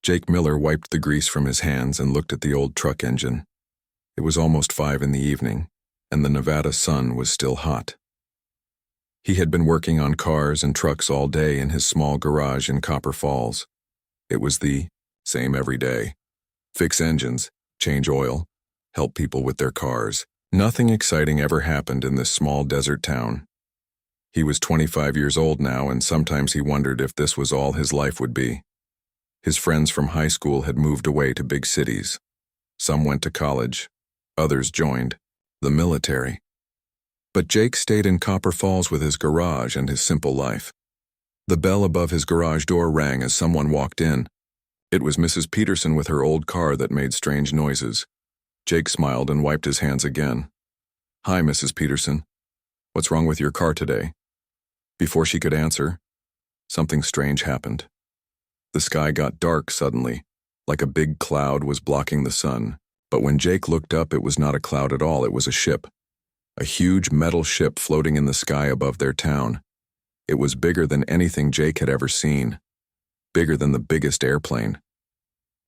Jake Miller wiped the grease from his hands and looked at the old truck engine. It was almost 5 in the evening, and the Nevada sun was still hot. He had been working on cars and trucks all day in his small garage in Copper Falls. It was the same every day. Fix engines, change oil, help people with their cars. Nothing exciting ever happened in this small desert town. He was 25 years old now, and sometimes he wondered if this was all his life would be. His friends from high school had moved away to big cities. Some went to college. Others joined the military. But Jake stayed in Copper Falls with his garage and his simple life. The bell above his garage door rang as someone walked in. It was Mrs. Peterson with her old car that made strange noises. Jake smiled and wiped his hands again. "Hi, Mrs. Peterson. What's wrong with your car today?" Before she could answer, something strange happened. The sky got dark suddenly, like a big cloud was blocking the sun. But when Jake looked up, it was not a cloud at all, it was a ship. A huge metal ship floating in the sky above their town. It was bigger than anything Jake had ever seen. Bigger than the biggest airplane.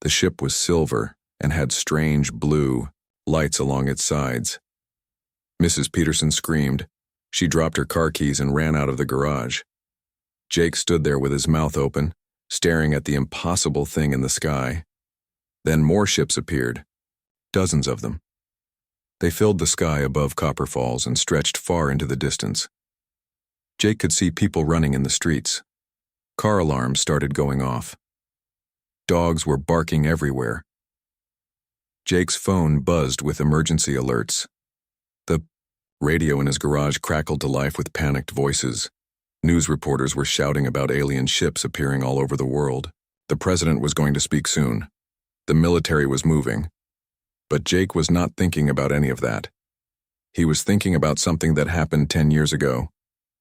The ship was silver and had strange blue lights along its sides. Mrs. Peterson screamed. She dropped her car keys and ran out of the garage. Jake stood there with his mouth open, staring at the impossible thing in the sky. Then more ships appeared. Dozens of them. They filled the sky above Copper Falls and stretched far into the distance. Jake could see people running in the streets. Car alarms started going off. Dogs were barking everywhere. Jake's phone buzzed with emergency alerts. The radio in his garage crackled to life with panicked voices. News reporters were shouting about alien ships appearing all over the world. The president was going to speak soon. The military was moving. But Jake was not thinking about any of that. He was thinking about something that happened 10 years ago.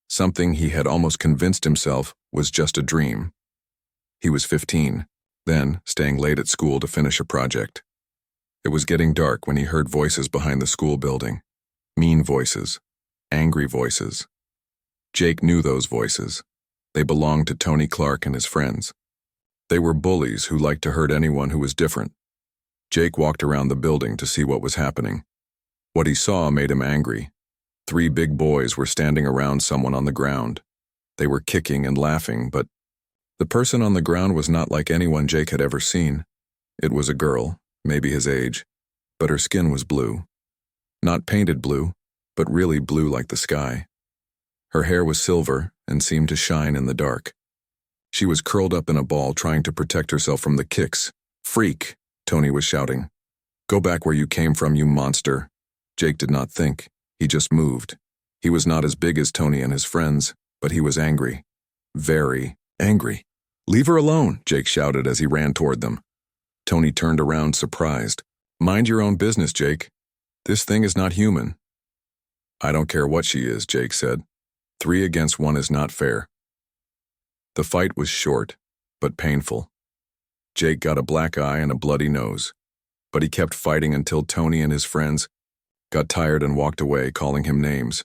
Something he had almost convinced himself was just a dream. He was 15, then staying late at school to finish a project. It was getting dark when he heard voices behind the school building. Mean voices. Angry voices. Jake knew those voices. They belonged to Tony Clark and his friends. They were bullies who liked to hurt anyone who was different. Jake walked around the building to see what was happening. What he saw made him angry. 3 big boys were standing around someone on the ground. They were kicking and laughing, but the person on the ground was not like anyone Jake had ever seen. It was a girl, maybe his age, but her skin was blue. Not painted blue, but really blue like the sky. Her hair was silver and seemed to shine in the dark. She was curled up in a ball trying to protect herself from the kicks. "Freak!" Tony was shouting. "Go back where you came from, you monster." Jake did not think. He just moved. He was not as big as Tony and his friends, but he was angry. Very angry. "Leave her alone," Jake shouted as he ran toward them. Tony turned around, surprised. "Mind your own business, Jake. This thing is not human." "I don't care what she is," Jake said. 3 against 1 is not fair." The fight was short, but painful. Jake got a black eye and a bloody nose, but he kept fighting until Tony and his friends got tired and walked away, calling him names.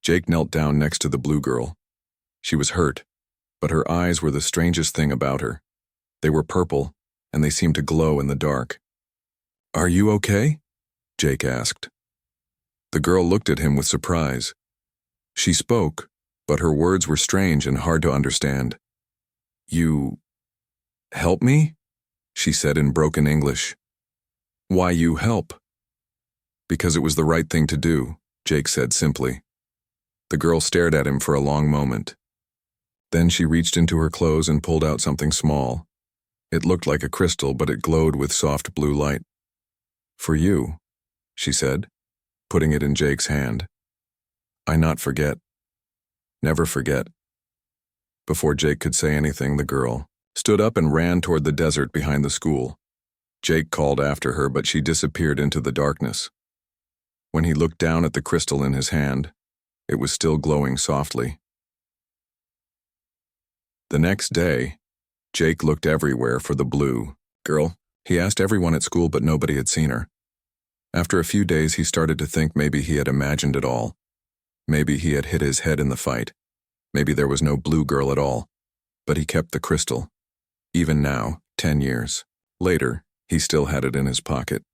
Jake knelt down next to the blue girl. She was hurt, but her eyes were the strangest thing about her. They were purple, and they seemed to glow in the dark. "Are you okay?" Jake asked. The girl looked at him with surprise. She spoke, but her words were strange and hard to understand. "You help me?" she said in broken English. "Why you help?" "Because it was the right thing to do," Jake said simply. The girl stared at him for a long moment. Then she reached into her clothes and pulled out something small. It looked like a crystal, but it glowed with soft blue light. "For you," she said, putting it in Jake's hand. "I not forget. Never forget." Before Jake could say anything, the girl stood up and ran toward the desert behind the school. Jake called after her, but she disappeared into the darkness. When he looked down at the crystal in his hand, it was still glowing softly. The next day, Jake looked everywhere for the blue girl. He asked everyone at school, but nobody had seen her. After a few days, he started to think maybe he had imagined it all. Maybe he had hit his head in the fight. Maybe there was no blue girl at all. But he kept the crystal. Even now, 10 years. Later, he still had it in his pocket.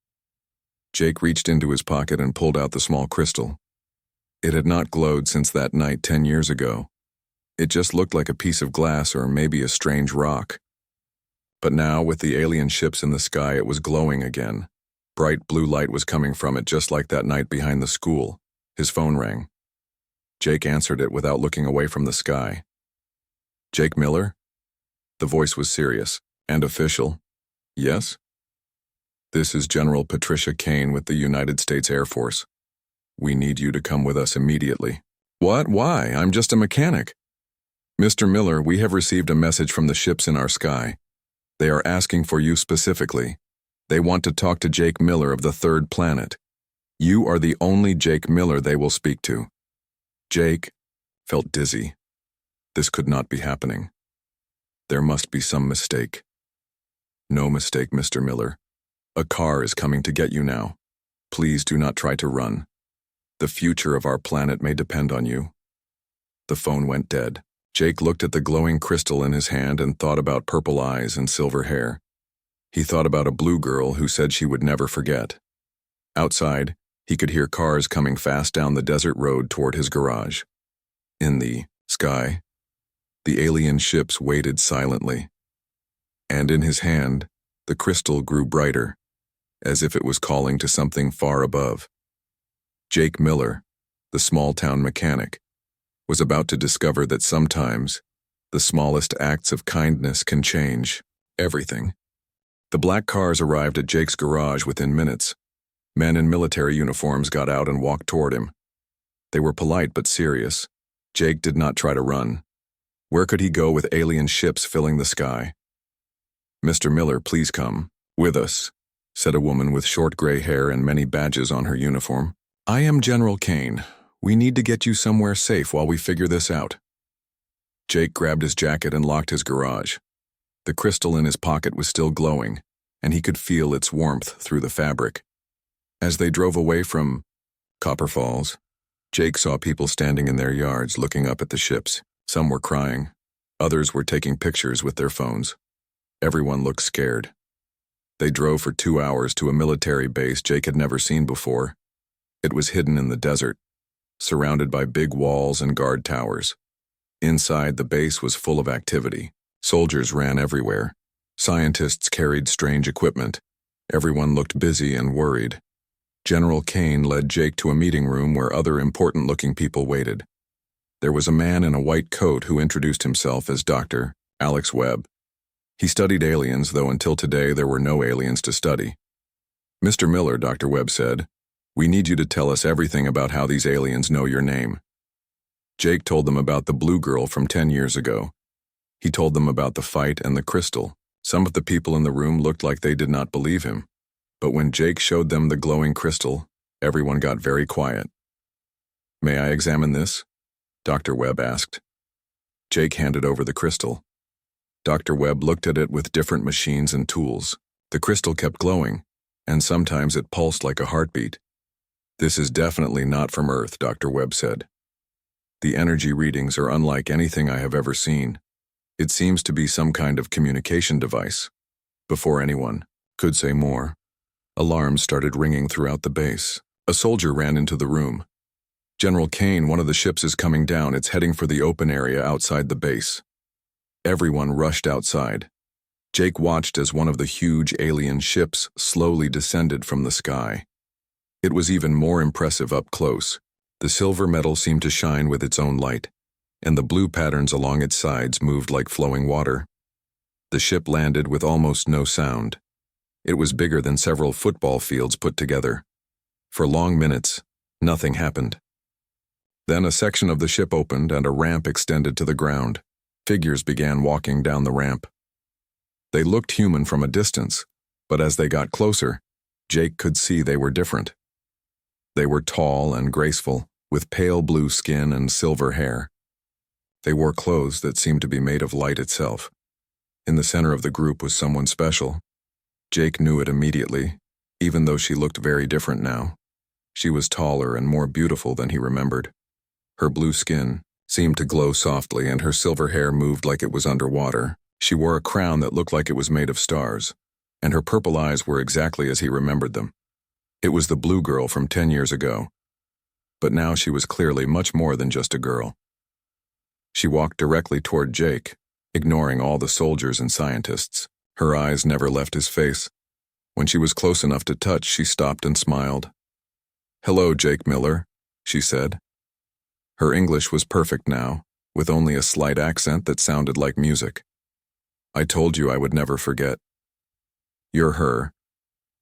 Jake reached into his pocket and pulled out the small crystal. It had not glowed since that night 10 years ago. It just looked like a piece of glass or maybe a strange rock. But now, with the alien ships in the sky, it was glowing again. Bright blue light was coming from it just like that night behind the school. His phone rang. Jake answered it without looking away from the sky. "Jake Miller?" The voice was serious and official. "Yes?" "This is General Patricia Kane with the United States Air Force. We need you to come with us immediately." "What? Why? I'm just a mechanic." "Mr. Miller, we have received a message from the ships in our sky. They are asking for you specifically. They want to talk to Jake Miller of the third planet. You are the only Jake Miller they will speak to." Jake felt dizzy. This could not be happening. There must be some mistake. "No mistake, Mr. Miller. A car is coming to get you now. Please do not try to run. The future of our planet may depend on you." The phone went dead. Jake looked at the glowing crystal in his hand and thought about purple eyes and silver hair. He thought about a blue girl who said she would never forget. Outside, he could hear cars coming fast down the desert road toward his garage. In the sky, the alien ships waited silently. And in his hand, the crystal grew brighter, as if it was calling to something far above. Jake Miller, the small-town mechanic, was about to discover that sometimes the smallest acts of kindness can change everything. The black cars arrived at Jake's garage within minutes. Men in military uniforms got out and walked toward him. They were polite but serious. Jake did not try to run. Where could he go with alien ships filling the sky? "Mr. Miller, please come with us," said a woman with short gray hair and many badges on her uniform. "I am General Kane. We need to get you somewhere safe while we figure this out." Jake grabbed his jacket and locked his garage. The crystal in his pocket was still glowing, and he could feel its warmth through the fabric. As they drove away from Copper Falls, Jake saw people standing in their yards looking up at the ships. Some were crying. Others were taking pictures with their phones. Everyone looked scared. They drove for 2 hours to a military base Jake had never seen before. It was hidden in the desert, surrounded by big walls and guard towers. Inside, the base was full of activity. Soldiers ran everywhere. Scientists carried strange equipment. Everyone looked busy and worried. General Kane led Jake to a meeting room where other important-looking people waited. There was a man in a white coat who introduced himself as Dr. Alex Webb. He studied aliens, though until today there were no aliens to study. "Mr. Miller," Dr. Webb said, "we need you to tell us everything about how these aliens know your name." Jake told them about the blue girl from 10 years ago. He told them about the fight and the crystal. Some of the people in the room looked like they did not believe him. But when Jake showed them the glowing crystal, everyone got very quiet. "May I examine this?" Dr. Webb asked. Jake handed over the crystal. Dr. Webb looked at it with different machines and tools. The crystal kept glowing, and sometimes it pulsed like a heartbeat. "This is definitely not from Earth," Dr. Webb said. "The energy readings are unlike anything I have ever seen. It seems to be some kind of communication device." Before anyone could say more, alarms started ringing throughout the base. A soldier ran into the room. "General Kane, one of the ships is coming down. It's heading for the open area outside the base." Everyone rushed outside. Jake watched as one of the huge alien ships slowly descended from the sky. It was even more impressive up close. The silver metal seemed to shine with its own light, and the blue patterns along its sides moved like flowing water. The ship landed with almost no sound. It was bigger than several football fields put together. For long minutes, nothing happened. Then a section of the ship opened and a ramp extended to the ground. Figures began walking down the ramp. They looked human from a distance, but as they got closer, Jake could see they were different. They were tall and graceful, with pale blue skin and silver hair. They wore clothes that seemed to be made of light itself. In the center of the group was someone special. Jake knew it immediately, even though she looked very different now. She was taller and more beautiful than he remembered. Her blue skin seemed to glow softly and her silver hair moved like it was underwater. She wore a crown that looked like it was made of stars, and her purple eyes were exactly as he remembered them. It was the blue girl from 10 years ago. But now she was clearly much more than just a girl. She walked directly toward Jake, ignoring all the soldiers and scientists. Her eyes never left his face. When she was close enough to touch, she stopped and smiled. "Hello, Jake Miller," she said. Her English was perfect now, with only a slight accent that sounded like music. "I told you I would never forget." "You're her,"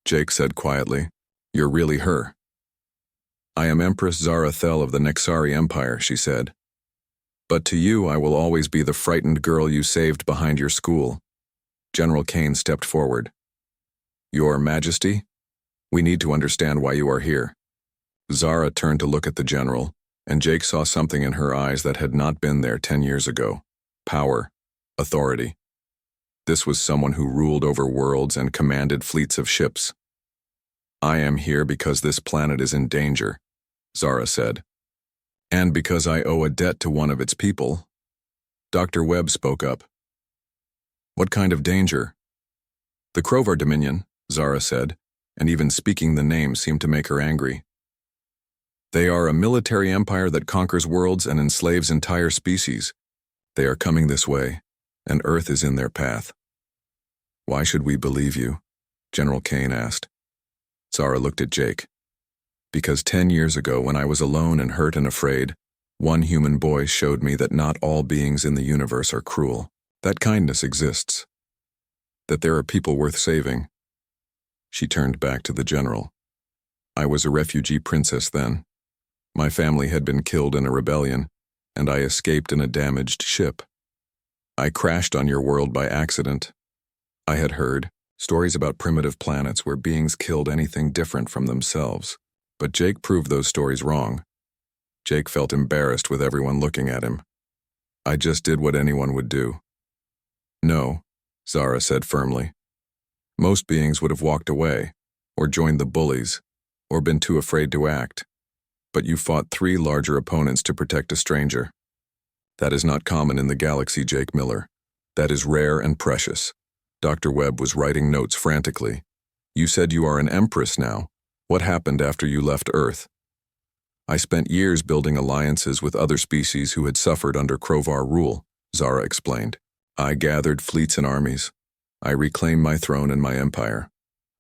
Jake said quietly. "You're really her." "I am Empress Zara Thel of the Nexari Empire," she said. "But to you I will always be the frightened girl you saved behind your school." General Kane stepped forward. "Your Majesty, we need to understand why you are here." Zara turned to look at the general, and Jake saw something in her eyes that had not been there 10 years ago. Power, authority. This was someone who ruled over worlds and commanded fleets of ships. "I am here because this planet is in danger," Zara said. "And because I owe a debt to one of its people." Dr. Webb spoke up. "What kind of danger?" "The Krovar Dominion," Zara said, and even speaking the name seemed to make her angry. "They are a military empire that conquers worlds and enslaves entire species. They are coming this way, and Earth is in their path." "Why should we believe you?" General Kane asked. Zara looked at Jake. "Because 10 years ago, when I was alone and hurt and afraid, one human boy showed me that not all beings in the universe are cruel, that kindness exists, that there are people worth saving." She turned back to the general. "I was a refugee princess then. My family had been killed in a rebellion, and I escaped in a damaged ship. I crashed on your world by accident. I had heard stories about primitive planets where beings killed anything different from themselves. But Jake proved those stories wrong. Jake felt embarrassed with everyone looking at him. I just did what anyone would do." "No," Zara said firmly. "Most beings would have walked away, or joined the bullies, or been too afraid to act. But you fought 3 larger opponents to protect a stranger. That is not common in the galaxy, Jake Miller. That is rare and precious." Dr. Webb was writing notes frantically. "You said you are an empress now. What happened after you left Earth?" "I spent years building alliances with other species who had suffered under Krovar rule," Zara explained. "I gathered fleets and armies. I reclaimed my throne and my empire.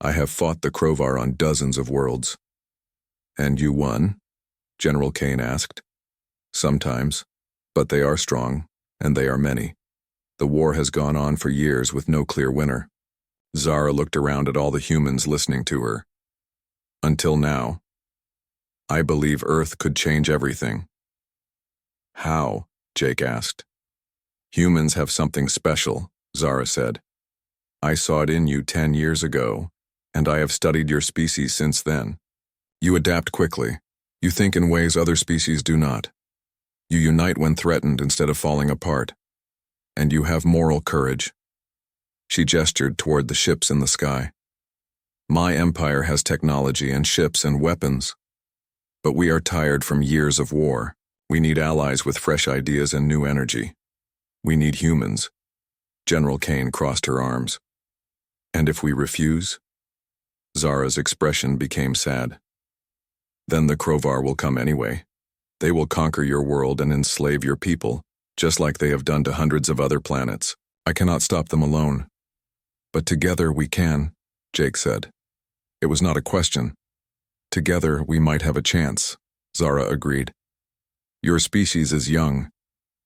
I have fought the Krovar on dozens of worlds." "And you won?" General Kane asked. "Sometimes, but they are strong, and they are many. The war has gone on for years with no clear winner." Zara looked around at all the humans listening to her. "Until now. I believe Earth could change everything." "How?" Jake asked. "Humans have something special," Zara said. "I saw it in you 10 years ago, and I have studied your species since then. You adapt quickly. You think in ways other species do not. You unite when threatened instead of falling apart. And you have moral courage." She gestured toward the ships in the sky. "My empire has technology and ships and weapons. But we are tired from years of war. We need allies with fresh ideas and new energy. We need humans." General Kane crossed her arms. "And if we refuse?" Zara's expression became sad. "Then the Krovar will come anyway. They will conquer your world and enslave your people, just like they have done to hundreds of other planets. I cannot stop them alone." "But together we can," Jake said. It was not a question. "Together we might have a chance," Zara agreed. "Your species is young,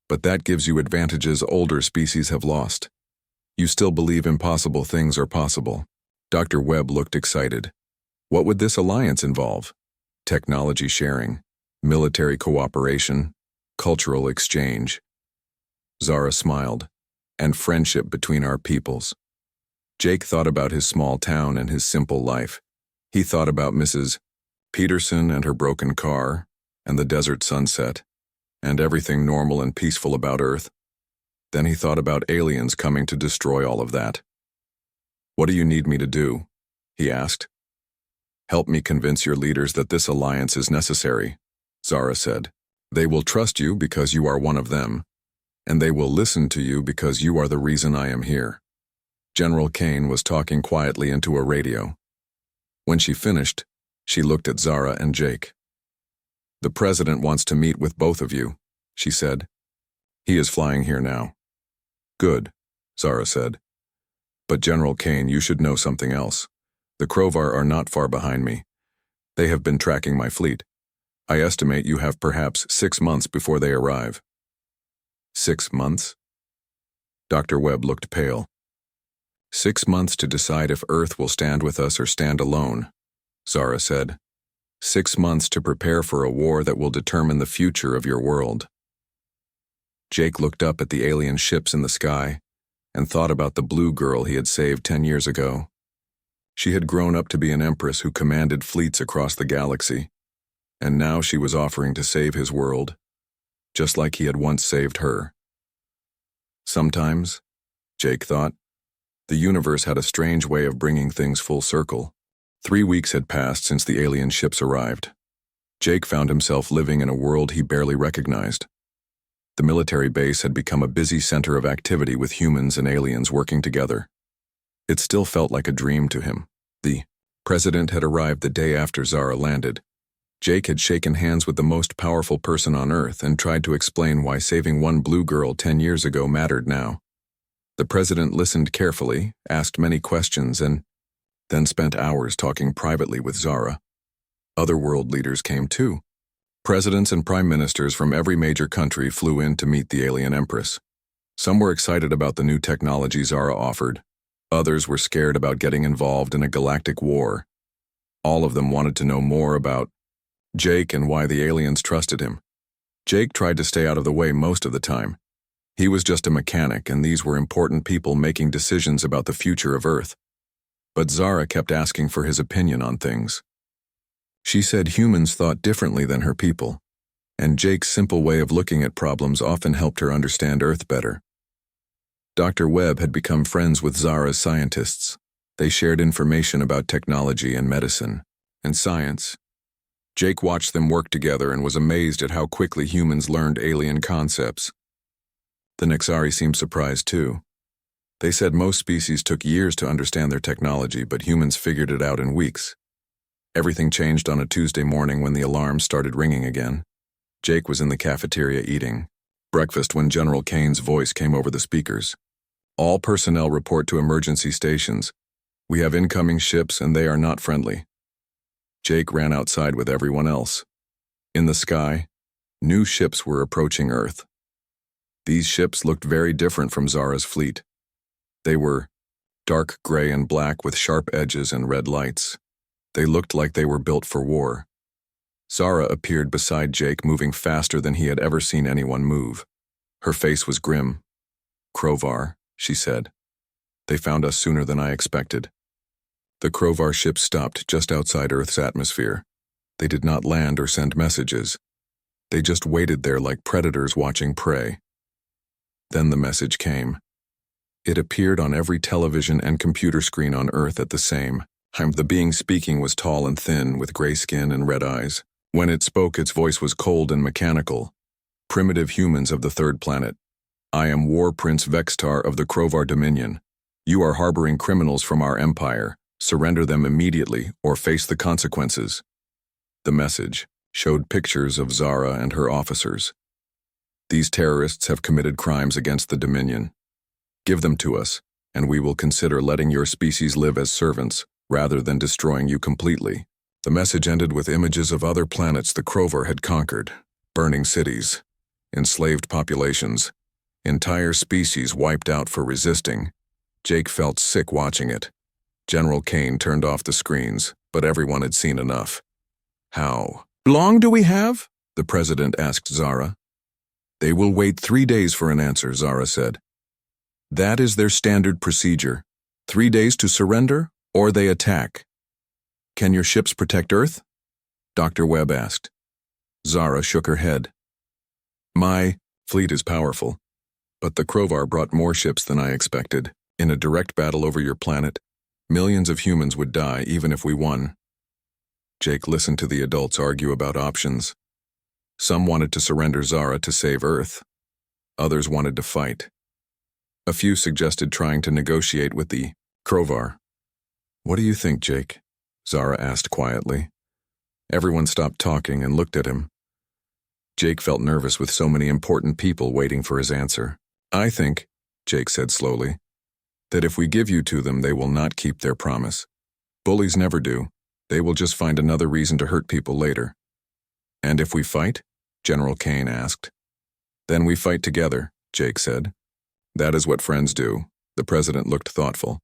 but that gives you advantages older species have lost. You still believe impossible things are possible." Dr. Webb looked excited. "What would this alliance involve?" "Technology sharing, military cooperation, cultural exchange." Zara smiled. "And friendship between our peoples." Jake thought about his small town and his simple life. He thought about Mrs. Peterson and her broken car, and the desert sunset, and everything normal and peaceful about Earth. Then he thought about aliens coming to destroy all of that. "What do you need me to do?" he asked. "Help me convince your leaders that this alliance is necessary," Zara said. "They will trust you because you are one of them. and they will listen to you because you are the reason I am here." General Kane was talking quietly into a radio. When she finished, she looked at Zara and Jake. "The president wants to meet with both of you," she said. "He is flying here now." "Good," Zara said. "But General Kane, you should know something else. The Krovar are not far behind me. They have been tracking my fleet. I estimate you have perhaps 6 months before they arrive." 6 months? Dr. Webb looked pale. 6 months to decide if Earth will stand with us or stand alone, Zara said. 6 months to prepare for a war that will determine the future of your world. Jake looked up at the alien ships in the sky and thought about the blue girl he had saved 10 years ago. She had grown up to be an empress who commanded fleets across the galaxy, and now she was offering to save his world, just like he had once saved her. Sometimes, Jake thought, the universe had a strange way of bringing things full circle. 3 weeks had passed since the alien ships arrived. Jake found himself living in a world he barely recognized. The military base had become a busy center of activity with humans and aliens working together. It still felt like a dream to him. The president had arrived the day after Zara landed. Jake had shaken hands with the most powerful person on Earth and tried to explain why saving one blue girl 10 years ago mattered now. The president listened carefully, asked many questions, and then spent hours talking privately with Zara. Other world leaders came too. Presidents and prime ministers from every major country flew in to meet the alien empress. Some were excited about the new technology Zara offered. Others were scared about getting involved in a galactic war. All of them wanted to know more about Jake and why the aliens trusted him. Jake tried to stay out of the way most of the time. He was just a mechanic, and these were important people making decisions about the future of Earth. But Zara kept asking for his opinion on things. She said humans thought differently than her people, and Jake's simple way of looking at problems often helped her understand Earth better. Dr. Webb had become friends with Zara's scientists. They shared information about technology and medicine and science. Jake watched them work together and was amazed at how quickly humans learned alien concepts. The Nexari seemed surprised too. They said most species took years to understand their technology, but humans figured it out in weeks. Everything changed on a Tuesday morning when the alarms started ringing again. Jake was in the cafeteria eating breakfast when General Kane's voice came over the speakers. "All personnel report to emergency stations. We have incoming ships and they are not friendly." Jake ran outside with everyone else. In the sky, new ships were approaching Earth. These ships looked very different from Zara's fleet. They were dark gray and black with sharp edges and red lights. They looked like they were built for war. Zara appeared beside Jake, moving faster than he had ever seen anyone move. Her face was grim. "Krovar," she said. "They found us sooner than I expected." The Krovar ship stopped just outside Earth's atmosphere. They did not land or send messages. They just waited there like predators watching prey. Then the message came. It appeared on every television and computer screen on Earth at the same time. The being speaking was tall and thin, with gray skin and red eyes. When it spoke, its voice was cold and mechanical. "Primitive humans of the third planet. I am War Prince Vextar of the Krovar Dominion. You are harboring criminals from our empire. Surrender them immediately or face the consequences." The message showed pictures of Zara and her officers. "These terrorists have committed crimes against the Dominion. Give them to us, and we will consider letting your species live as servants rather than destroying you completely." The message ended with images of other planets the Krovar had conquered, burning cities, enslaved populations, entire species wiped out for resisting. Jake felt sick watching it. General Kane turned off the screens, but everyone had seen enough. "How long do we have?" the president asked Zara. "They will wait 3 days for an answer," Zara said. "That is their standard procedure. 3 days to surrender, or they attack." "Can your ships protect Earth?" Dr. Webb asked. Zara shook her head. "My fleet is powerful, but the Krovar brought more ships than I expected. In a direct battle over your planet, millions of humans would die even if we won." Jake listened to the adults argue about options. Some wanted to surrender Zara to save Earth. Others wanted to fight. A few suggested trying to negotiate with the Crovar. "What do you think, Jake?" Zara asked quietly. Everyone stopped talking and looked at him. Jake felt nervous with so many important people waiting for his answer. "I think," Jake said slowly, "that if we give you to them, they will not keep their promise. Bullies never do. They will just find another reason to hurt people later." "And if we fight?" General Kane asked. "Then we fight together," Jake said. "That is what friends do." The president looked thoughtful.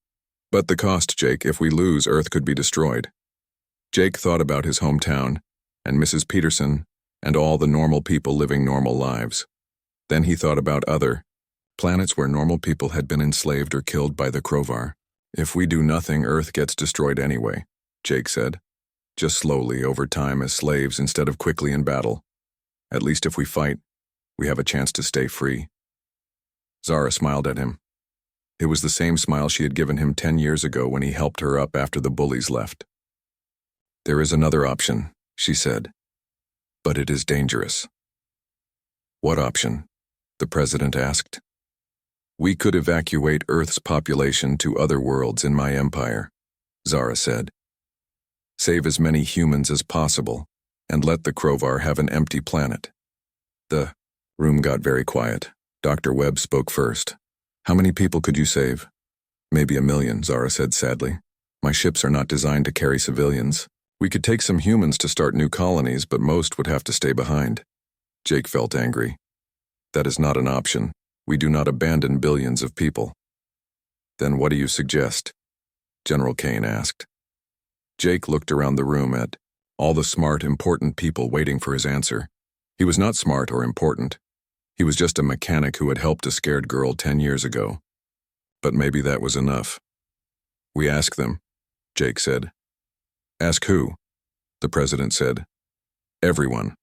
"But the cost, Jake, if we lose, Earth could be destroyed." Jake thought about his hometown, and Mrs. Peterson, and all the normal people living normal lives. Then he thought about other planets where normal people had been enslaved or killed by the Crovar. "If we do nothing, Earth gets destroyed anyway," Jake said. "Just slowly, over time, as slaves instead of quickly in battle. At least if we fight, we have a chance to stay free." Zara smiled at him. It was the same smile she had given him 10 years ago when he helped her up after the bullies left. "There is another option," she said. "But it is dangerous." "What option?" the president asked. "We could evacuate Earth's population to other worlds in my empire," Zara said. "Save as many humans as possible, and let the Crovar have an empty planet." The room got very quiet. Dr. Webb spoke first. "How many people could you save?" "Maybe 1,000,000, Zara said sadly. "My ships are not designed to carry civilians. We could take some humans to start new colonies, but most would have to stay behind." Jake felt angry. "That is not an option. We do not abandon billions of people." "Then what do you suggest?" General Kane asked. Jake looked around the room at all the smart, important people waiting for his answer. He was not smart or important. He was just a mechanic who had helped a scared girl 10 years ago. But maybe that was enough. "We ask them," Jake said. "Ask who?" the president said. "Everyone.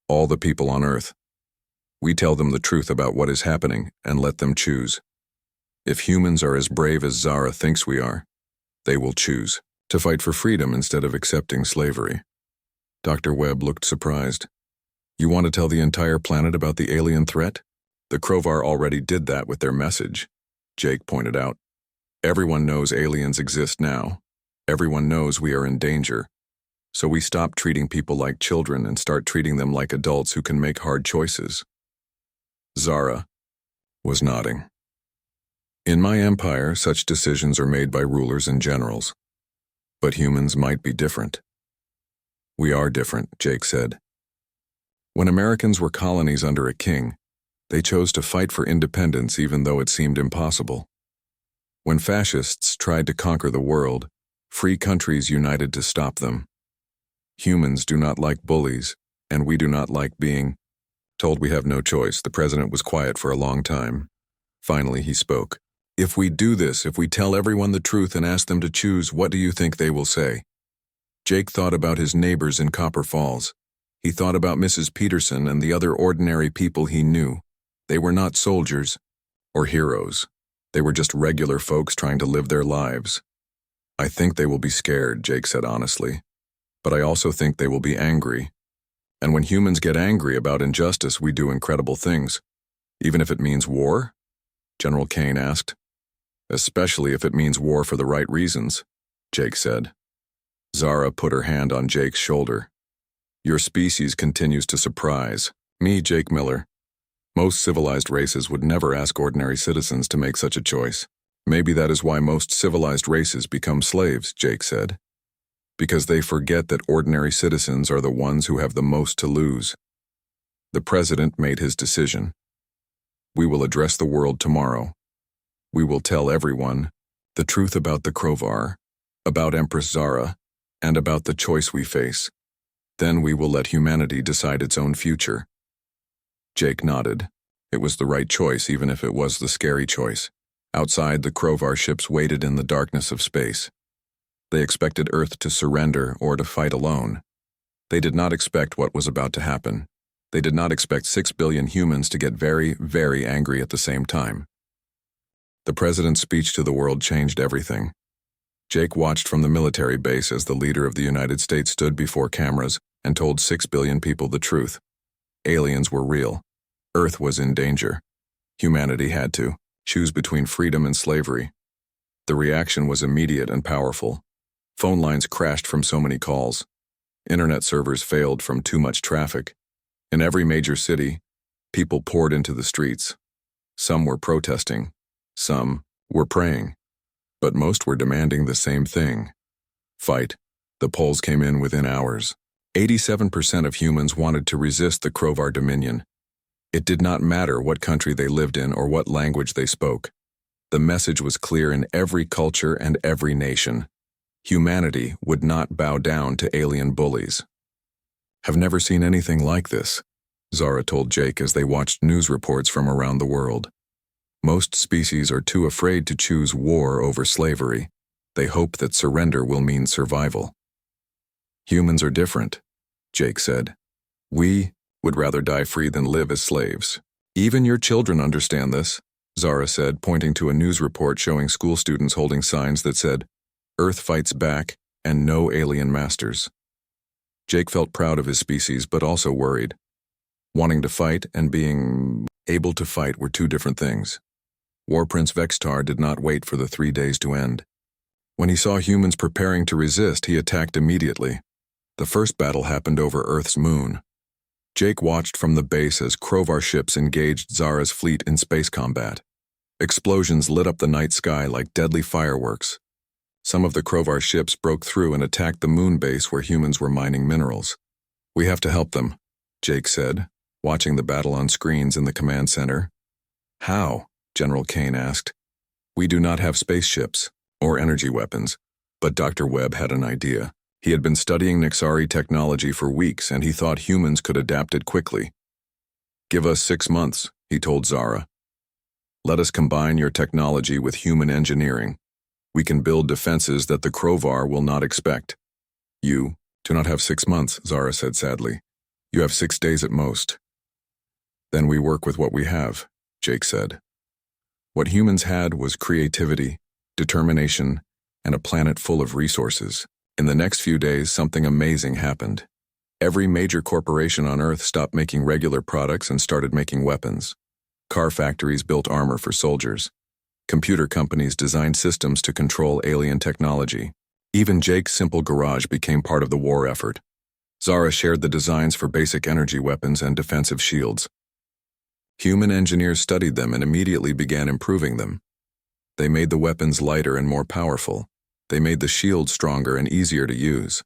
All the people on Earth. We tell them the truth about what is happening and let them choose. If humans are as brave as Zara thinks we are, they will choose to fight for freedom instead of accepting slavery." Dr. Webb looked surprised. "You want to tell the entire planet about the alien threat?" "The Crovar already did that with their message," Jake pointed out. "Everyone knows aliens exist now. Everyone knows we are in danger. So we stop treating people like children and start treating them like adults who can make hard choices." Zara was nodding. "In my empire, such decisions are made by rulers and generals. But humans might be different." "We are different," Jake said. "When Americans were colonies under a king, they chose to fight for independence even though it seemed impossible. When fascists tried to conquer the world, free countries united to stop them. Humans do not like bullies, and we do not like being told we have no choice." The president was quiet for a long time. Finally, he spoke. "If we do this, if we tell everyone the truth and ask them to choose, what do you think they will say?" Jake thought about his neighbors in Copper Falls. He thought about Mrs. Peterson and the other ordinary people he knew. They were not soldiers or heroes. They were just regular folks trying to live their lives. "I think they will be scared," Jake said honestly. "But I also think they will be angry. And when humans get angry about injustice, we do incredible things. Even if it means war?" General Kane asked. "Especially if it means war for the right reasons," Jake said. Zara put her hand on Jake's shoulder. "Your species continues to surprise me, Jake Miller. Most civilized races would never ask ordinary citizens to make such a choice. Maybe that is why most civilized races become slaves," Jake said. "Because they forget that ordinary citizens are the ones who have the most to lose." The president made his decision. "We will address the world tomorrow. We will tell everyone the truth about the Crovar, about Empress Zara, and about the choice we face. Then we will let humanity decide its own future." Jake nodded. It was the right choice, even if it was the scary choice. Outside, the Crovar ships waited in the darkness of space. They expected Earth to surrender or to fight alone. They did not expect what was about to happen. They did not expect 6 billion humans to get very, very angry at the same time. The president's speech to the world changed everything. Jake watched from the military base as the leader of the United States stood before cameras and told 6 billion people the truth. Aliens were real. Earth was in danger. Humanity had to choose between freedom and slavery. The reaction was immediate and powerful. Phone lines crashed from so many calls. Internet servers failed from too much traffic. In every major city, people poured into the streets. Some were protesting. Some were praying. But most were demanding the same thing: fight. The polls came in within hours. 87% of humans wanted to resist the Krovar dominion. It did not matter what country they lived in or what language they spoke. The message was clear in every culture and every nation. Humanity would not bow down to alien bullies. "Have never seen anything like this," Zara told Jake as they watched news reports from around the world. "Most species are too afraid to choose war over slavery. They hope that surrender will mean survival." "Humans are different," Jake said. "We would rather die free than live as slaves. Even your children understand this," Zara said, pointing to a news report showing school students holding signs that said, "Earth fights back and no alien masters." Jake felt proud of his species but also worried. Wanting to fight and being able to fight were two different things. War Prince Vextar did not wait for the 3 days to end. When he saw humans preparing to resist, he attacked immediately. The first battle happened over Earth's moon. Jake watched from the base as Krovar ships engaged Zara's fleet in space combat. Explosions lit up the night sky like deadly fireworks. Some of the Krovar ships broke through and attacked the moon base where humans were mining minerals. "We have to help them," Jake said, watching the battle on screens in the command center. "How?" General Kane asked. "We do not have spaceships or energy weapons," but Dr. Webb had an idea. He had been studying Nixari technology for weeks, and he thought humans could adapt it quickly. "Give us 6 months," he told Zara. "Let us combine your technology with human engineering. We can build defenses that the Krovar will not expect." "You do not have 6 months," Zara said sadly. "You have 6 days at most." "Then we work with what we have," Jake said. What humans had was creativity, determination, and a planet full of resources. In the next few days, something amazing happened. Every major corporation on Earth stopped making regular products and started making weapons. Car factories built armor for soldiers. Computer companies designed systems to control alien technology. Even Jake's simple garage became part of the war effort. Zara shared the designs for basic energy weapons and defensive shields. Human engineers studied them and immediately began improving them. They made the weapons lighter and more powerful. They made the shield stronger and easier to use.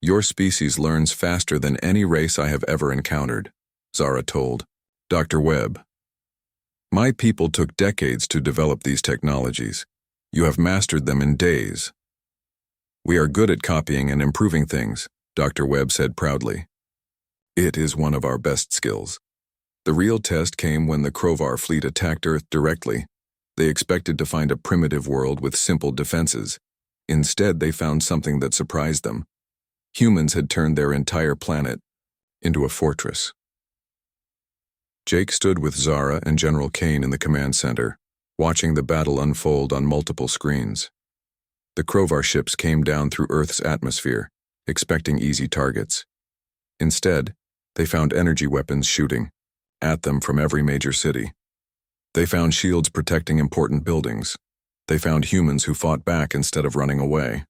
"Your species learns faster than any race I have ever encountered," Zara told Dr. Webb. "My people took decades to develop these technologies. You have mastered them in days." "We are good at copying and improving things," Dr. Webb said proudly. "It is one of our best skills." The real test came when the Krovar fleet attacked Earth directly. They expected to find a primitive world with simple defenses. Instead, they found something that surprised them. Humans had turned their entire planet into a fortress. Jake stood with Zara and General Kane in the command center, watching the battle unfold on multiple screens. The Krovar ships came down through Earth's atmosphere, expecting easy targets. Instead, they found energy weapons shooting at them from every major city. They found shields protecting important buildings. They found humans who fought back instead of running away.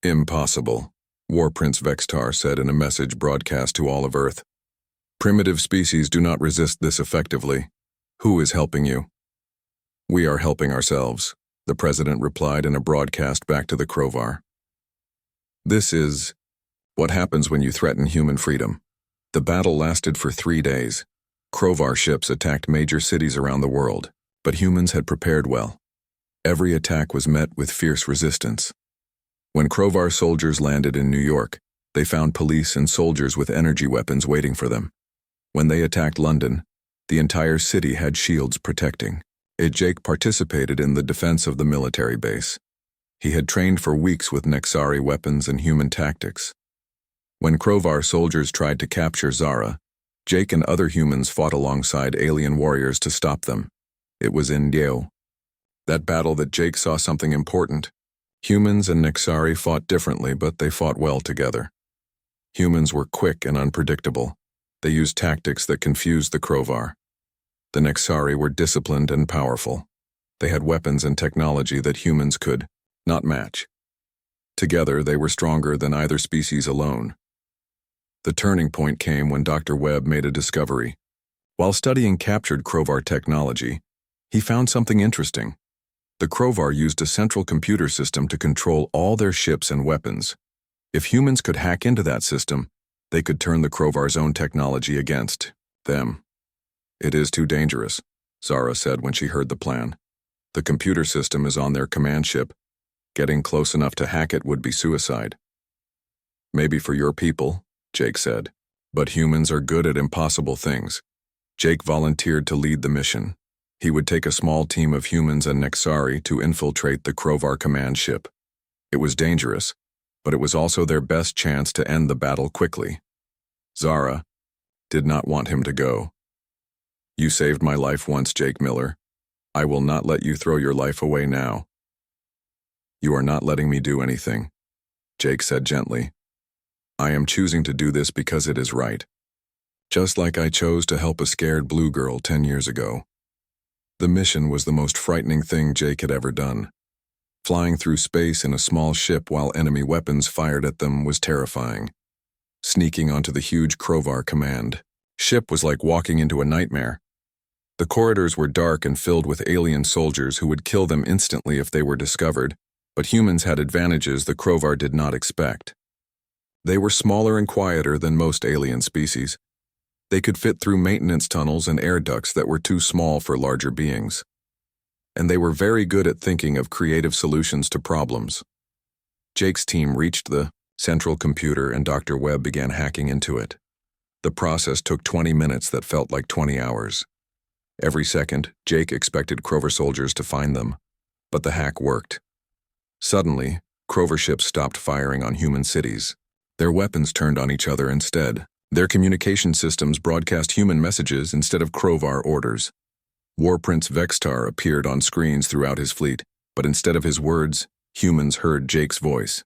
"Impossible," War Prince Vextar said in a message broadcast to all of Earth. "Primitive species do not resist this effectively. Who is helping you?" "We are helping ourselves," the president replied in a broadcast back to the Krovar. "This is what happens when you threaten human freedom." The battle lasted for 3 days. Krovar ships attacked major cities around the world, but humans had prepared well. Every attack was met with fierce resistance. When Krovar soldiers landed in New York, they found police and soldiers with energy weapons waiting for them. When they attacked London, the entire city had shields protecting. Jake participated in the defense of the military base. He had trained for weeks with Nexari weapons and human tactics. When Krovar soldiers tried to capture Zara, Jake and other humans fought alongside alien warriors to stop them. It was in Deo. That battle that Jake saw something important. Humans and Nexari fought differently, but they fought well together. Humans were quick and unpredictable. They used tactics that confused the Krovar. The Nexari were disciplined and powerful. They had weapons and technology that humans could not match. Together, they were stronger than either species alone. The turning point came when Dr. Webb made a discovery. While studying captured Crovar technology, he found something interesting. The Crovar used a central computer system to control all their ships and weapons. If humans could hack into that system, they could turn the Crovar's own technology against them. "It is too dangerous," Zara said when she heard the plan. "The computer system is on their command ship. Getting close enough to hack it would be suicide." "Maybe for your people," Jake said, "but humans are good at impossible things." Jake volunteered to lead the mission. He would take a small team of humans and Nexari to infiltrate the Crovar command ship. It was dangerous, but it was also their best chance to end the battle quickly. Zara did not want him to go. "You saved my life once, Jake Miller. I will not let you throw your life away now." "You are not letting me do anything," Jake said gently. "I am choosing to do this because it is right. Just like I chose to help a scared blue girl 10 years ago." The mission was the most frightening thing Jake had ever done. Flying through space in a small ship while enemy weapons fired at them was terrifying. Sneaking onto the huge Crovar command ship was like walking into a nightmare. The corridors were dark and filled with alien soldiers who would kill them instantly if they were discovered, but humans had advantages the Crovar did not expect. They were smaller and quieter than most alien species. They could fit through maintenance tunnels and air ducts that were too small for larger beings. And they were very good at thinking of creative solutions to problems. Jake's team reached the central computer and Dr. Webb began hacking into it. The process took 20 minutes that felt like 20 hours. Every second, Jake expected Crovar soldiers to find them, but the hack worked. Suddenly, Crovar ships stopped firing on human cities. Their weapons turned on each other instead. Their communication systems broadcast human messages instead of Crovar orders. War Prince Vextar appeared on screens throughout his fleet, but instead of his words, humans heard Jake's voice.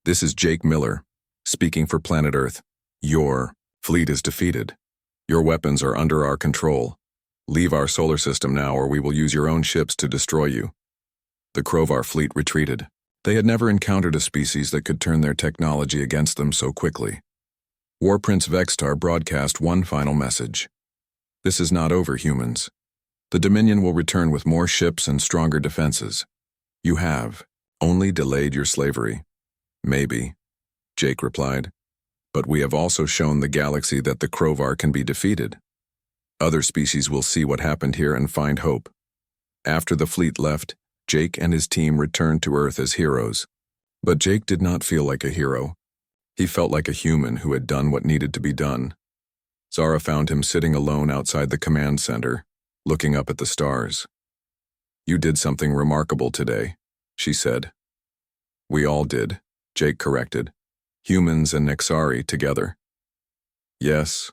"This is Jake Miller, speaking for planet Earth. Your fleet is defeated. Your weapons are under our control. Leave our solar system now or we will use your own ships to destroy you." The Crovar fleet retreated. They had never encountered a species that could turn their technology against them so quickly. War Prince Vextar broadcast one final message. "This is not over, humans. The Dominion will return with more ships and stronger defenses. You have only delayed your slavery." "Maybe," Jake replied, "but we have also shown the galaxy that the Crovar can be defeated. Other species will see what happened here and find hope." After the fleet left, Jake and his team returned to Earth as heroes. But Jake did not feel like a hero. He felt like a human who had done what needed to be done. Zara found him sitting alone outside the command center, looking up at the stars. "You did something remarkable today," she said. "We all did," Jake corrected. "Humans and Nexari together." "Yes,"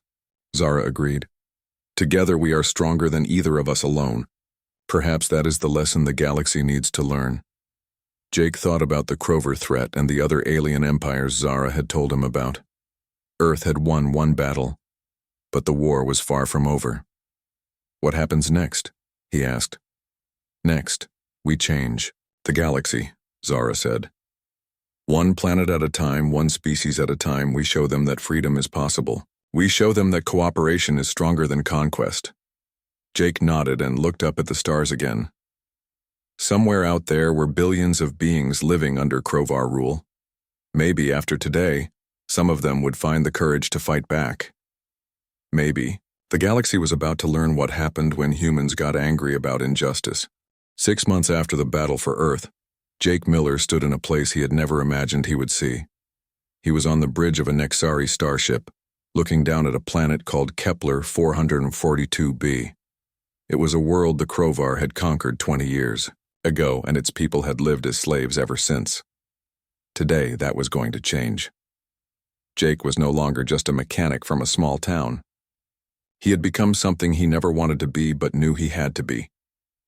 Zara agreed. "Together we are stronger than either of us alone. Perhaps that is the lesson the galaxy needs to learn." Jake thought about the Crovar threat and the other alien empires Zara had told him about. Earth had won one battle, but the war was far from over. "What happens next?" he asked. "Next, we change the galaxy," Zara said. "One planet at a time, one species at a time, we show them that freedom is possible. We show them that cooperation is stronger than conquest." Jake nodded and looked up at the stars again. Somewhere out there were billions of beings living under Crovar rule. Maybe after today, some of them would find the courage to fight back. Maybe. The galaxy was about to learn what happened when humans got angry about injustice. 6 months after the battle for Earth, Jake Miller stood in a place he had never imagined he would see. He was on the bridge of a Nexari starship, looking down at a planet called Kepler 442b. It was a world the Crovar had conquered 20 years ago, and its people had lived as slaves ever since. Today, that was going to change. Jake was no longer just a mechanic from a small town. He had become something he never wanted to be but knew he had to be.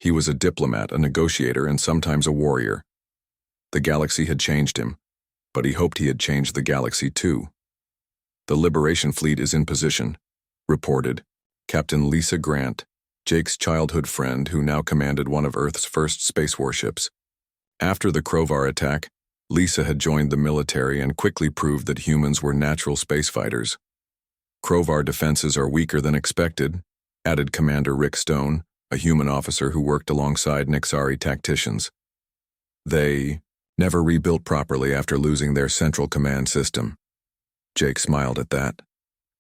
He was a diplomat, a negotiator, and sometimes a warrior. The galaxy had changed him, but he hoped he had changed the galaxy too. "The Liberation Fleet is in position," reported Captain Lisa Grant, Jake's childhood friend who now commanded one of Earth's first space warships. After the Krovar attack, Lisa had joined the military and quickly proved that humans were natural space fighters. Krovar defenses are weaker than expected, added Commander Rick Stone, a human officer who worked alongside Nixari tacticians. They never rebuilt properly after losing their central command system. Jake smiled at that.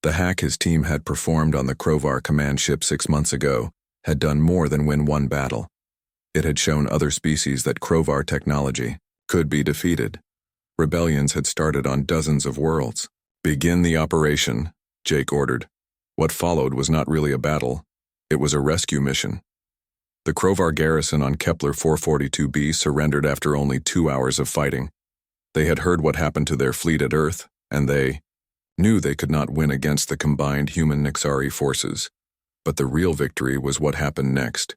The hack his team had performed on the Krovar command ship 6 months ago had done more than win one battle. It had shown other species that Krovar technology could be defeated. Rebellions had started on dozens of worlds. "Begin the operation," Jake ordered. What followed was not really a battle. It was a rescue mission. The Krovar garrison on Kepler 442b surrendered after only 2 hours of fighting. They had heard what happened to their fleet at Earth, and they knew they could not win against the combined human Nixari forces. But the real victory was what happened next.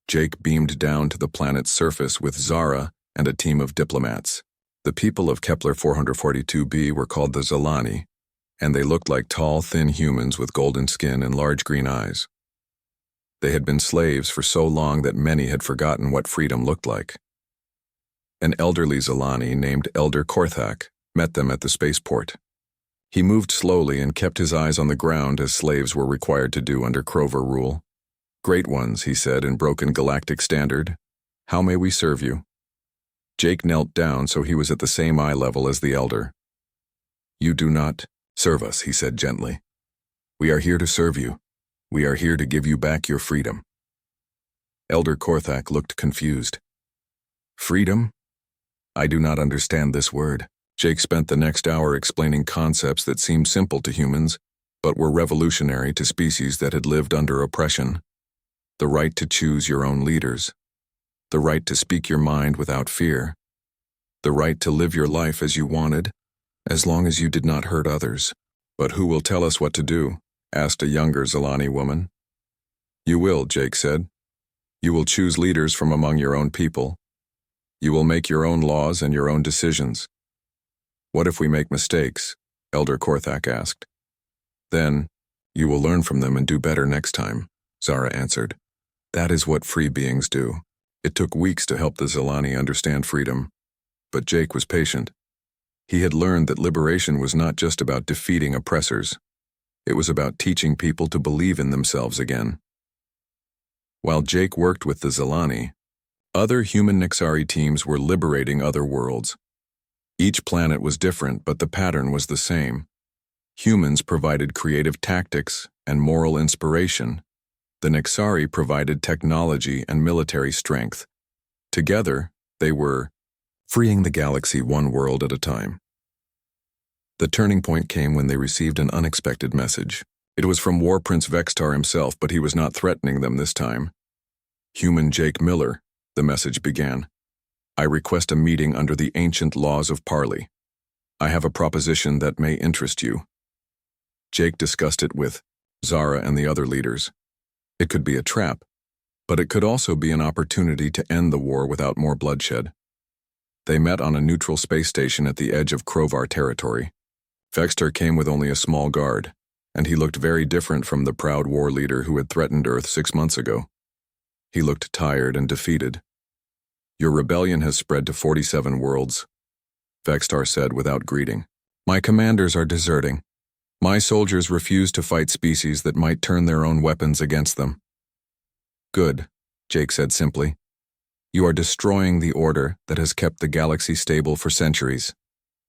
Jake beamed down to the planet's surface with Zara and a team of diplomats. The people of Kepler 442b were called the Zalani, and they looked like tall, thin humans with golden skin and large green eyes. They had been slaves for so long that many had forgotten what freedom looked like. An elderly Zalani named Elder Korthak met them at the spaceport. He moved slowly and kept his eyes on the ground as slaves were required to do under Krovar rule. "Great ones," he said in broken galactic standard. "How may we serve you?" Jake knelt down so he was at the same eye level as the elder. "You do not serve us," he said gently. "We are here to serve you. We are here to give you back your freedom." Elder Korthak looked confused. "Freedom? I do not understand this word." Jake spent the next hour explaining concepts that seemed simple to humans, but were revolutionary to species that had lived under oppression. The right to choose your own leaders. The right to speak your mind without fear. The right to live your life as you wanted, as long as you did not hurt others. "But who will tell us what to do?" asked a younger Zalani woman. "You will," Jake said. "You will choose leaders from among your own people. You will make your own laws and your own decisions." "What if we make mistakes?" Elder Korthak asked. "Then, you will learn from them and do better next time," Zara answered. That is what free beings do. It took weeks to help the Zalani understand freedom, but Jake was patient. He had learned that liberation was not just about defeating oppressors. It was about teaching people to believe in themselves again. While Jake worked with the Zalani, other human Nixari teams were liberating other worlds. Each planet was different, but the pattern was the same. Humans provided creative tactics and moral inspiration. The Nixari provided technology and military strength. Together, they were freeing the galaxy one world at a time. The turning point came when they received an unexpected message. It was from War Prince Vextar himself, but he was not threatening them this time. "Human Jake Miller," the message began. "I request a meeting under the ancient laws of parley. I have a proposition that may interest you." Jake discussed it with Zara and the other leaders. It could be a trap, but it could also be an opportunity to end the war without more bloodshed. They met on a neutral space station at the edge of Krovar territory. Vextar came with only a small guard, and he looked very different from the proud war leader who had threatened Earth 6 months ago. He looked tired and defeated. "Your rebellion has spread to 47 worlds," Vextar said without greeting. "My commanders are deserting. My soldiers refuse to fight species that might turn their own weapons against them." "Good," Jake said simply. "You are destroying the order that has kept the galaxy stable for centuries,"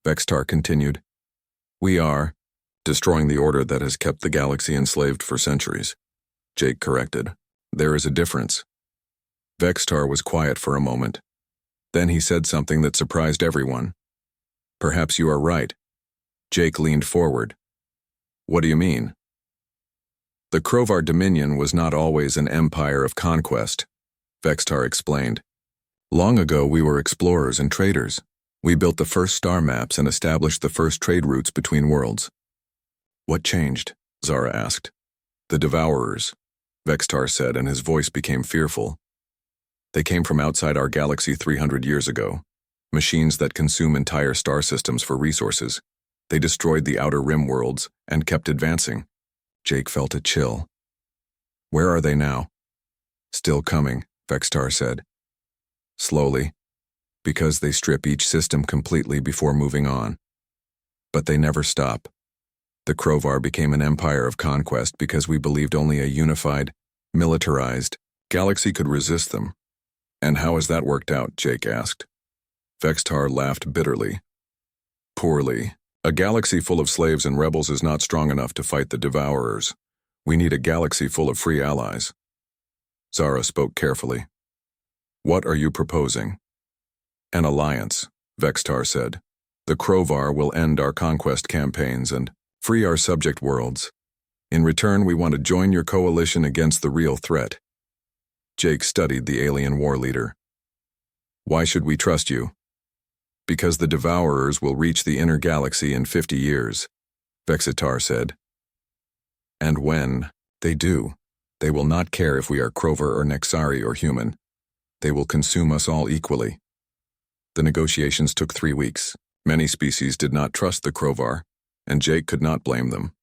Vextar continued. "We are destroying the order that has kept the galaxy enslaved for centuries," Jake corrected. "There is a difference." Vextar was quiet for a moment. Then he said something that surprised everyone. "Perhaps you are right." Jake leaned forward. "What do you mean?" "The Krovar Dominion was not always an empire of conquest," Vextar explained. "Long ago we were explorers and traders. We built the first star maps and established the first trade routes between worlds." "What changed?" Zara asked. "The Devourers," Vextar said, and his voice became fearful. "They came from outside our galaxy 300 years ago. Machines that consume entire star systems for resources. They destroyed the outer rim worlds and kept advancing." Jake felt a chill. "Where are they now?" Still coming, Vextar said. Slowly, because they strip each system completely before moving on. But they never stop. The Krovar became an empire of conquest because we believed only a unified, militarized galaxy could resist them. And how has that worked out? Jake asked. Vextar laughed bitterly. Poorly. A galaxy full of slaves and rebels is not strong enough to fight the Devourers. We need a galaxy full of free allies. Zara spoke carefully. What are you proposing? An alliance, Vextar said. The Krovar will end our conquest campaigns and free our subject worlds. In return, we want to join your coalition against the real threat. Jake studied the alien war leader. Why should we trust you? Because the Devourers will reach the inner galaxy in 50 years, Vexitar said. And when they do, they will not care if we are Krovar or Nexari or human. They will consume us all equally. The negotiations took 3 weeks. Many species did not trust the Krovar, and Jake could not blame them.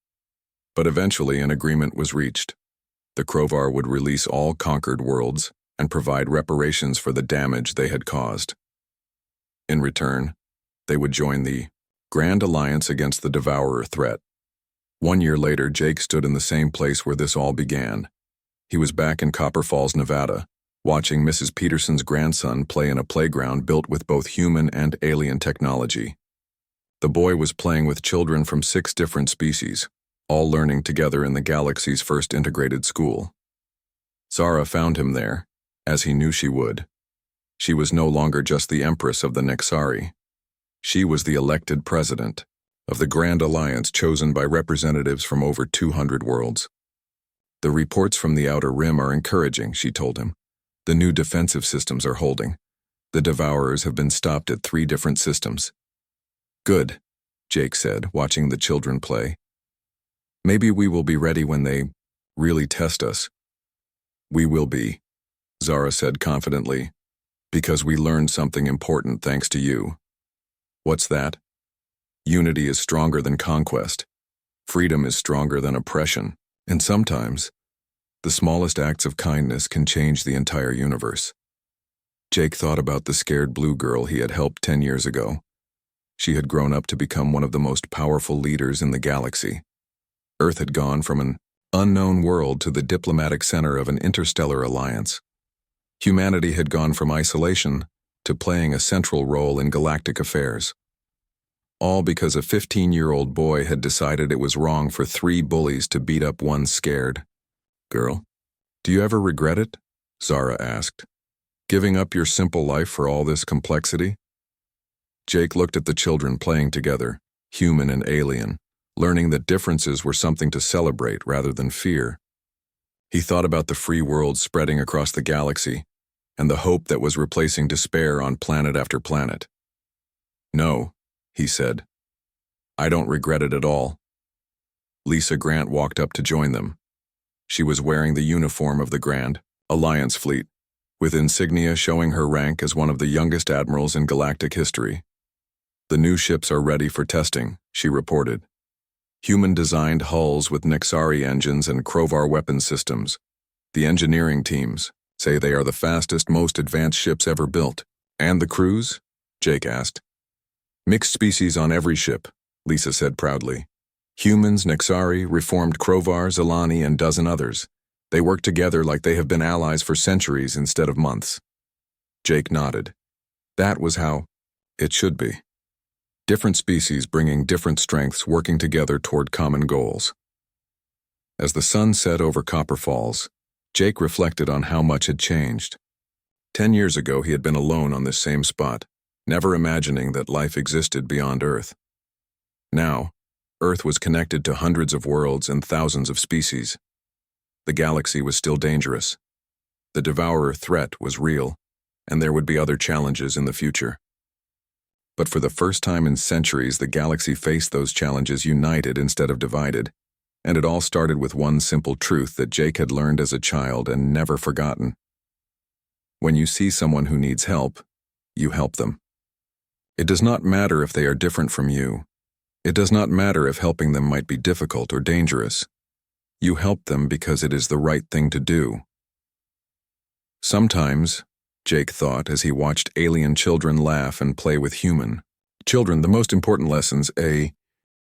But eventually an agreement was reached. The Krovar would release all conquered worlds and provide reparations for the damage they had caused. In return, they would join the Grand Alliance against the Devourer threat. 1 year later, Jake stood in the same place where this all began. He was back in Copper Falls, Nevada, watching Mrs. Peterson's grandson play in a playground built with both human and alien technology. The boy was playing with children from 6 different species, all learning together in the galaxy's first integrated school. Zara found him there, as he knew she would. She was no longer just the Empress of the Nexari. She was the elected president of the Grand Alliance chosen by representatives from over 200 worlds. The reports from the Outer Rim are encouraging, she told him. The new defensive systems are holding. The Devourers have been stopped at 3 different systems. Good, Jake said, watching the children play. Maybe we will be ready when they really test us. We will be, Zara said confidently, because we learned something important thanks to you. What's that? Unity is stronger than conquest. Freedom is stronger than oppression. And sometimes, the smallest acts of kindness can change the entire universe. Jake thought about the scared blue girl he had helped 10 years ago. She had grown up to become one of the most powerful leaders in the galaxy. Earth had gone from an unknown world to the diplomatic center of an interstellar alliance. Humanity had gone from isolation to playing a central role in galactic affairs. All because a 15-year-old boy had decided it was wrong for 3 bullies to beat up one scared girl. Do you ever regret it? Zara asked. Giving up your simple life for all this complexity? Jake looked at the children playing together, human and alien, learning that differences were something to celebrate rather than fear. He thought about the free world spreading across the galaxy and the hope that was replacing despair on planet after planet. No, he said. I don't regret it at all. Lisa Grant walked up to join them. She was wearing the uniform of the Grand Alliance fleet, with insignia showing her rank as one of the youngest admirals in galactic history. The new ships are ready for testing, she reported. Human-designed hulls with Nexari engines and Krovar weapon systems. The engineering teams say they are the fastest, most advanced ships ever built. And the crews? Jake asked. Mixed species on every ship, Lisa said proudly. Humans, Nexari, reformed Krovar, Zilani, and dozen others. They work together like they have been allies for centuries instead of months. Jake nodded. That was how it should be. Different species bringing different strengths working together toward common goals. As the sun set over Copper Falls, Jake reflected on how much had changed. 10 years ago he had been alone on this same spot, never imagining that life existed beyond Earth. Now, Earth was connected to hundreds of worlds and thousands of species. The galaxy was still dangerous. The Devourer threat was real, and there would be other challenges in the future. But for the first time in centuries, the galaxy faced those challenges united instead of divided, and it all started with one simple truth that Jake had learned as a child and never forgotten. When you see someone who needs help, you help them. It does not matter if they are different from you. It does not matter if helping them might be difficult or dangerous. You help them because it is the right thing to do. Sometimes, Jake thought as he watched alien children laugh and play with human children, the most important lessons, A.